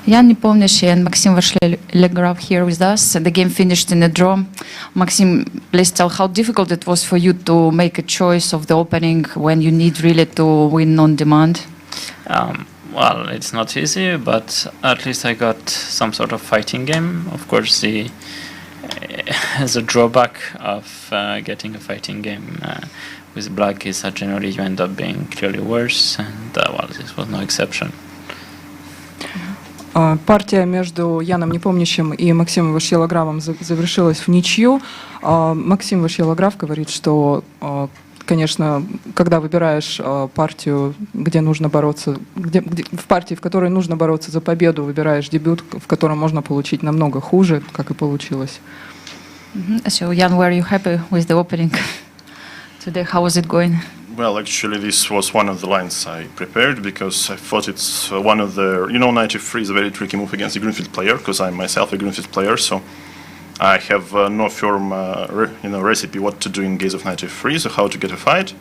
Ian Nepomniachtchi and Maxim Vachier-Lagrave here with us. The game finished in a draw. Maxim, please tell how difficult it was for you to make a choice of the opening when you need really to win on demand. Well, it's not easy, but at least I got some sort of fighting game. Of course, the drawback of getting a fighting game with black is that generally you end up being clearly worse, and well, this was no exception. Партия между Яном Непомнящим и Максимом Vachier-Lagravem завершилась в ничью. Максим Vachier-Lagrave говорит, что, конечно, когда выбираешь партию, где нужно бороться, в партии, в которой нужно бороться за победу, выбираешь дебют, в котором можно получить намного хуже, как и получилось. So, Jan, were you happy with the opening today? How was it going? Well, actually, this was one of the lines I prepared because I thought it's one of the, you know, 93 is a very tricky move against a Greenfield player because I'm myself a Greenfield player, so I have no firm, recipe what to do in case of 93, so how to get a fight.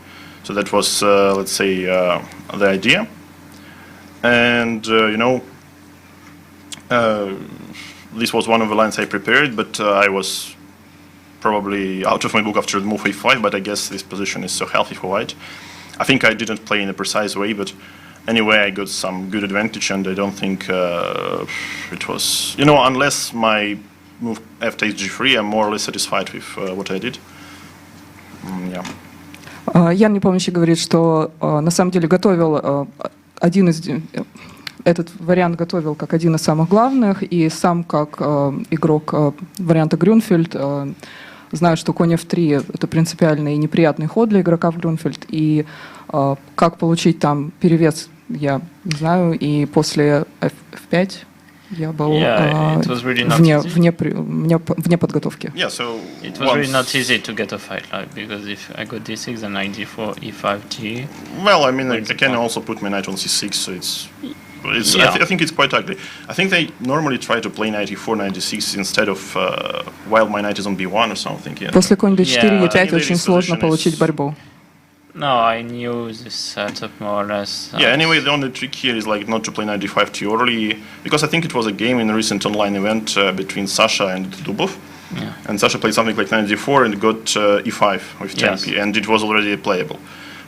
So that was, let's say, the idea. And, this was one of the lines I prepared, but I was probably out of my book after move a5, but I guess this position is so healthy for white. I think I didn't play in a precise way, but anyway, I got some good advantage, and I don't think it was, unless my move f takes g3, I'm more or less satisfied with what I did. Ян Непомнящий говорит, что на самом деле готовил этот вариант готовил как один из самых главных, и сам как игрок варианта Грюнфельд знаю, что конь f3 это принципиальный и неприятный ход для игрока в Грюнфельд, и как получить там перевес я не знаю, и после f5 я был вне подготовки. Yeah, so it was really not easy to get a fight, because if I got d6 then knight d4, e5, g. Well, I mean, I can also put my knight on c6, so I think it's quite ugly. I think they normally try to play knight e4, knight d6 instead of while my knight is on b1 or something. Yeah. После конь d4, e5 очень сложно получить борьбу. No, I knew this setup more or less. Yeah, anyway, the only trick here is like not to play knight d5 too early, because I think it was a game in a recent online event between Sasha and Dubov. Yeah. And Sasha played something like knight d4 and got e5 with tempi, yes. And it was already playable.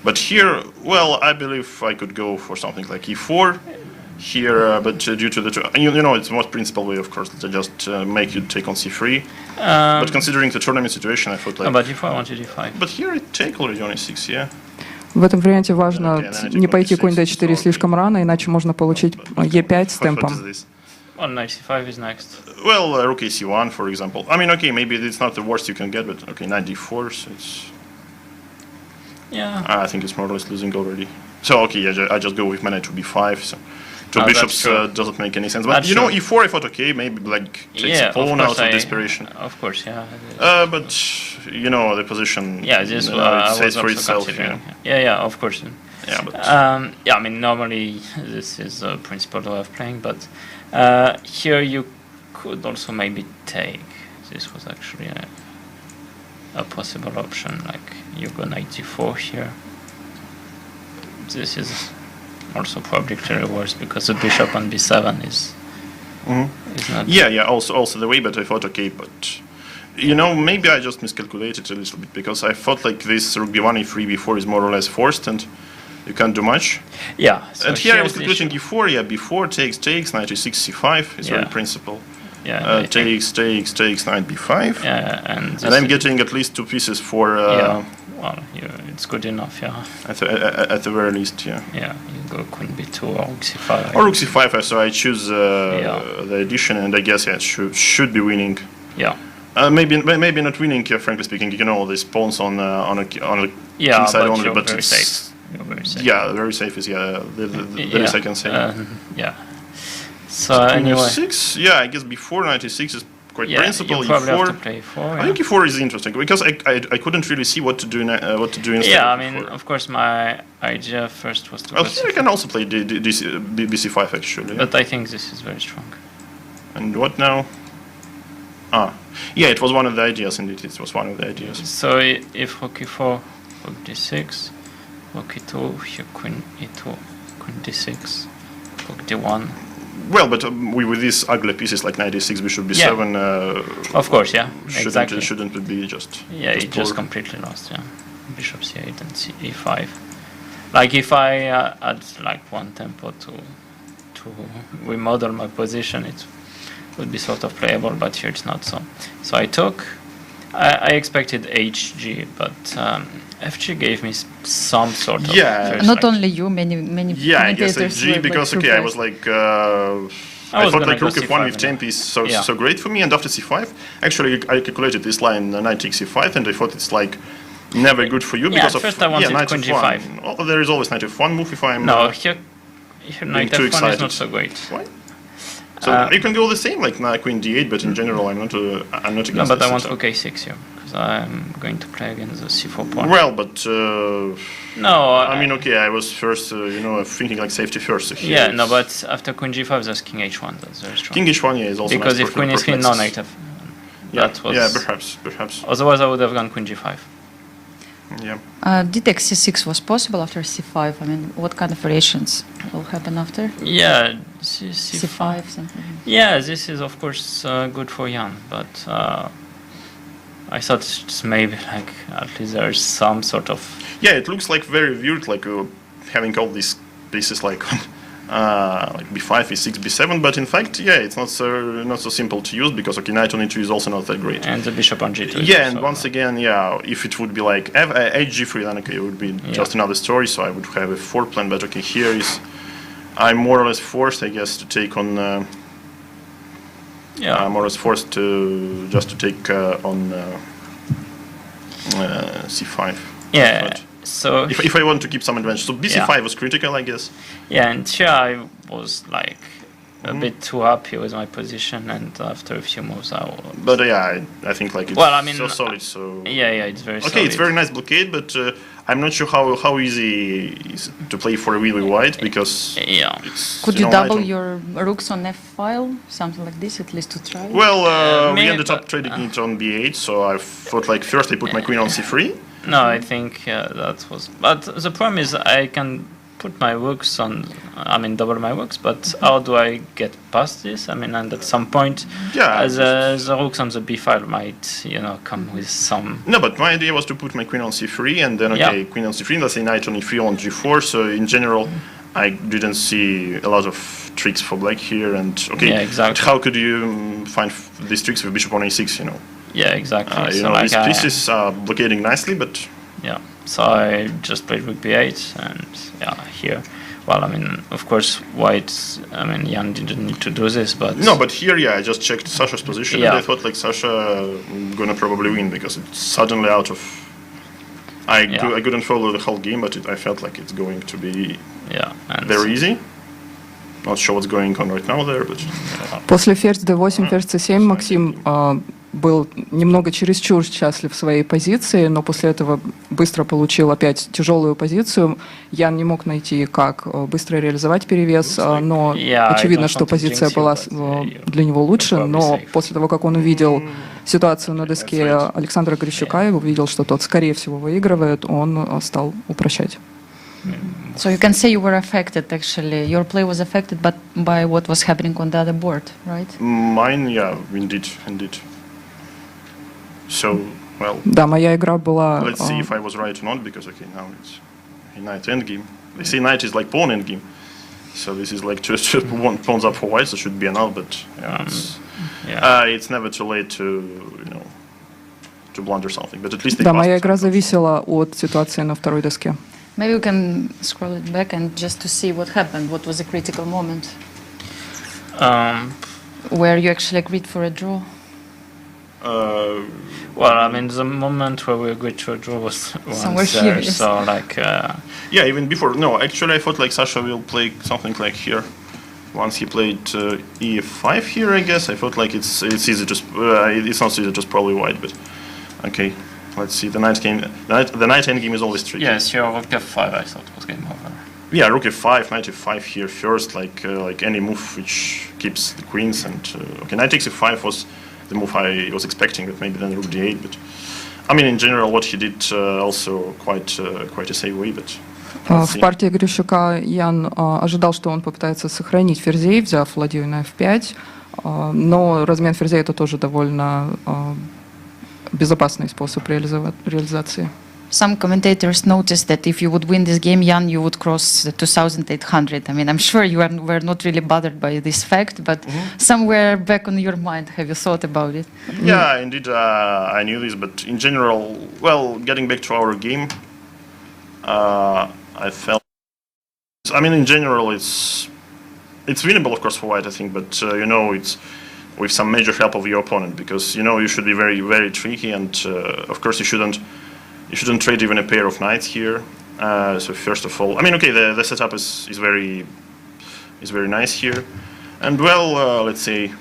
But here, well, I believe I could go for something like e4 here, but due to the it's the most principal way, of course, to just make you take on c3. But considering the tournament situation, I thought like. But if I wanted e5. But here I take already on e6, yeah. В этом варианте важно не пойти конь d4 слишком рано, иначе можно получить e5 с темпом. Well, knight c5 is next. Well, rook ac1, for example. I mean, okay, maybe it's not the worst you can get, but okay, knight d4, so it's. Yeah. I think it's more or less losing already. So okay, yeah, I just go with my knight to b5. So. Two bishops doesn't make any sense. But e4 I thought okay, maybe like takes a pawn out of desperation. Of course, yeah. But the position. Yeah, this it says for itself. Yeah, of course. Yeah, but I mean, normally this is a principal way of playing, but here you could also maybe take. This was actually a possible option. Like you go knight d4 here. This is also probably clearly worse because the bishop on b7 is not. Yeah. Also the way, but I thought okay, but maybe I just miscalculated a little bit because I thought like this rook b1, e3, b4 is more or less forced and you can't do much. Yeah. So and here I was calculating e4. Yeah, b4 takes knight e6, c5 is very principal. Yeah. Takes knight b5. Yeah, and I'm getting at least two pieces for. Well, it's good enough, yeah. At the very least, yeah. Yeah, you go queen b2 or rook c5. Or rook c5, so I choose the addition, and I guess it should be winning. Yeah. Maybe not winning, frankly speaking. These pawns on a king side only, but very safe. You're very safe. Yeah, very safe is the least I can say. Yeah. So anyway. e6, yeah, I guess before knight e6 is quite principal. You probably e4. have to play e4. I think e4 is interesting because I couldn't really see what to do instead. Yeah, I mean, of course, my idea first was to. Well, here I can also play bc5 actually. But I think this is very strong. And what now? Yeah, it was one of the ideas. Indeed, it was one of the ideas. So if rook e4, rook d6, rook e2, here queen e2, queen d6. Rook D1. Well, but with these ugly pieces like knight e6, bishop b7, of course, yeah, exactly. Shouldn't it be just? Yeah, it just completely lost. Yeah, bishop c8 and e5. Like if I add like one tempo to remodel my position, it would be sort of playable, but here it's not so. So I took. I expected hg, but fg gave me some sort of. Yeah. Not only you, many I guess commentators hg were, because like, I was like. I thought like rook f1 with temp is so great for me, and after c5, actually I calculated this line knight takes c5, and I thought it's like never good for you because at first I wanted queen g5. Oh, there is always knight f1 move if I'm here knight f1 is not so great. Why? So you can go the same like queen d8, but in general I'm not against. No, but I want rook a6 here because I'm going to play against the c4 pawn. Well, but no, I mean, okay, I was first, thinking like safety first. So yeah, no, but after queen g5, there's king h1. That's very strong. King h1, yeah, is also because nice if queen is king, no knight f. Yeah, perhaps. Otherwise, I would have gone queen g5. Yeah. Did c6 was possible after c5? I mean, what kind of variations will happen after? Yeah, c5 something. Yeah, this is of course good for Jan, but I thought it's maybe like at least there's some sort of. Yeah, it looks like very weird, like having all these pieces like b5, e6, b7, but in fact, yeah, it's not so simple to use because knight on e2 is also not that great. And the bishop on g2. Yeah, and once again, yeah, if it would be like hg3, then okay, it would be just another story. So I would have a 4 plan, but okay, here is I'm more or less forced, I guess, to take on. I'm more or less forced to take on c5. Yeah. So if I want to keep some advantage, so bc5 was critical, I guess. Yeah, and here I was like a bit too happy with my position, and after a few moves, But yeah, I think like it's so solid. So yeah, it's very solid. Okay, it's very nice blockade, but I'm not sure how easy it is to play for a really wide because could you double your rooks on f file, something like this, at least to try? Well, we ended up trading it on b8, so I thought like first I put my queen on c3. No, I think that was. But the problem is I can put my rooks on. I mean, double my rooks. But how do I get past this? I mean, and at some point, the rooks on the b file might, come with some. No, but my idea was to put my queen on c3, and then queen on c3. Let's say knight on e3 on g4. So in general, I didn't see a lot of tricks for black here. And exactly. How could you find these tricks with bishop on a6? Yeah, exactly. So like these pieces are blockading nicely, but. Yeah, so I just played rook b8, and here. Well, I mean, of course, white. I mean, Jan didn't need to do this, but. No, but here, I just checked Sasha's position, and I thought like Sasha gonna probably win because it's suddenly out of. I couldn't follow the whole game, but I felt like it's going to be. Very easy. Not sure what's going on right now there, but. После ферзь d8, ферзь c7 Максим был немного чересчур счастлив в своей позиции, но после этого быстро получил опять тяжелую позицию. Ян не мог найти, как быстро реализовать перевес, но очевидно, что позиция была для него лучше, но после того, как он увидел ситуацию на доске Александра Грищука и увидел, что тот, скорее всего, выигрывает, он стал упрощать. So you can say you were affected, actually. Your play was affected by what was happening on the other board, right? Mine, indeed. So, well... Да, моя игра была... Let's see if I was right or not, because, now it's knight endgame. They say knight is like pawn endgame. So this is like just one pawns up for white, so it should be an out, but it's never too late to blunder something. But at least да, моя игра зависела от ситуации на второй доске. Maybe we can scroll it back and just to see what happened, what was the critical moment? Where you actually agreed for a draw? Well, I mean, the moment where we agreed to a draw was somewhere here. So, like... even before. No, actually, I thought like Sasha will play something like here. Once he played e5 here, I guess. I thought like it's easy to... it's not easy, just probably white, but... Okay. Let's see, the knight endgame is always tricky. Yes, here rook f5 I thought was game over. Yeah, rook f5, knight f5 here first, like any move which keeps the queens, and knight takes f5 was the move I was expecting, but maybe then rook d8. But I mean, in general, what he did also quite a safe way. But В партии Грищука Ян ожидал, что он попытается сохранить ферзей, взяв ладью на f5, но размен ферзей это тоже довольно безопасный способ реализации. Some commentators noticed that if you would win this game, Jan, you would cross the 2800. I mean, I'm sure you were not really bothered by this fact, but somewhere back on your mind, have you thought about it? Yeah, indeed, I knew this, but in general, well, getting back to our game, I felt. I mean, in general, it's winnable, of course, for white, I think, but you know, it's with some major help of your opponent, because you know you should be very, very tricky, and of course you shouldn't trade even a pair of knights here. So first of all, I mean, okay, the setup is very nice here, and well, let's say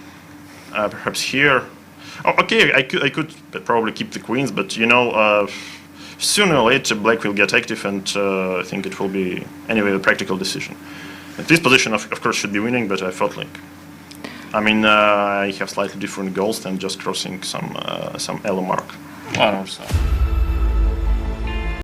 perhaps here. Oh, okay, I could probably keep the queens, but you know, sooner or later black will get active, and I think it will be anyway a practical decision. At this position, of course, should be winning, but I felt like, I mean, I have slightly different goals than just crossing some elo mark. One or so.